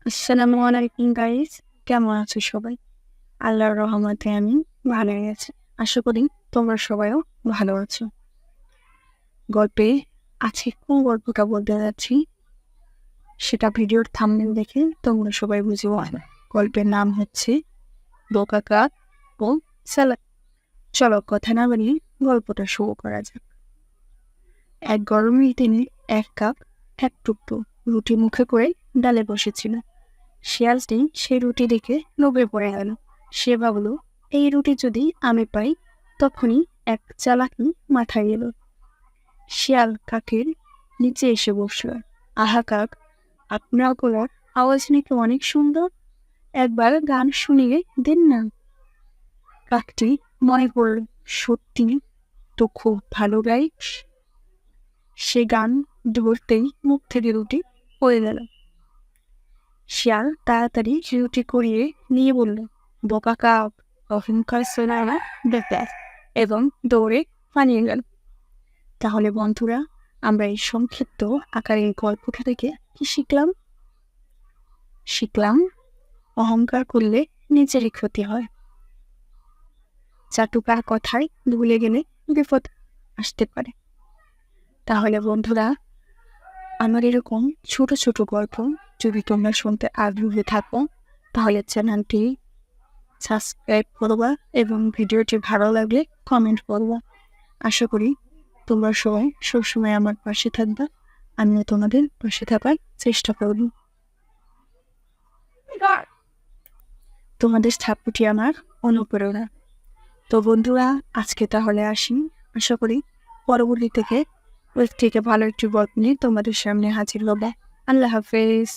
আসসালামু আলাইকুম গাইস, কেমন আছো সবাই? আল্লাহর রহমতে আমি ভালোই আছি। আশা করি তোমরা সবাইও ভালো আছো। গল্পে আজকে কোন গল্পটা বলতে যাচ্ছি সেটা ভিডিওর থাম্বনেল দেখে তোমরা সবাই বুঝে যাবে। গল্পের নাম হচ্ছে বোকা কাক ও সালাদ। চলো কথা না বাড়িয়ে গল্পটা শুরু করা যাক। এক গরমের দিনে এক কাক এক টুকরো রুটি মুখে করে ডালে বসেছিল। শিয়ালটি সেই রুটি দেখে লোভে পড়ে গেল। সে ভাবল, এই রুটি যদি আমি পাই। তখনই এক চালাকি মাথায় এলো। শিয়াল কাকের নিচে এসে বসল। আহা কাক, আপনার গলার আওয়াজ নাকি অনেক সুন্দর, একবার গান শুনিয়ে দিন না। কাকটি মনে করল, সত্যি তো খুব ভালো গাই। সে গান ধরতেই মুখ থেকে রুটি পড়ে গেল। শিয়াল তাড়াতাড়ি রুটি করিয়ে নিয়ে বলল, বোকা কাক, অহংকার সোনারা ব্যাপার, এবং দৌড়ে পালিয়ে গেল। তাহলে বন্ধুরা, আমরা এই সংক্ষিপ্ত আকারের গল্পটা থেকে কি শিখলাম? অহংকার করলে নিজেরই ক্ষতি হয়। চাটুকার কথায় ভুলে গেলে বিপদ আসতে পারে। তাহলে বন্ধুরা, আমার এরকম ছোট ছোট গল্প যদি তোমরা শুনতে আগ্রহী থাকো, তাহলে চ্যানেলটি সাবস্ক্রাইব করবা এবং ভিডিওটি ভালো লাগলে কমেন্ট করবা। আশা করি তোমরা সবাই সবসময় আমার পাশে থাকবা। আমিও তোমাদের পাশে থাকার চেষ্টা করব। তোমাদের সাপোর্টই আমার অনুপ্রেরণা। তো বন্ধুরা, আজকে তাহলে আসি। আশা করি পরবর্তী থেকে ভালো একটি গল্প নিয়ে তোমাদের সামনে হাজির হবো। আল্লাহ হাফেজ।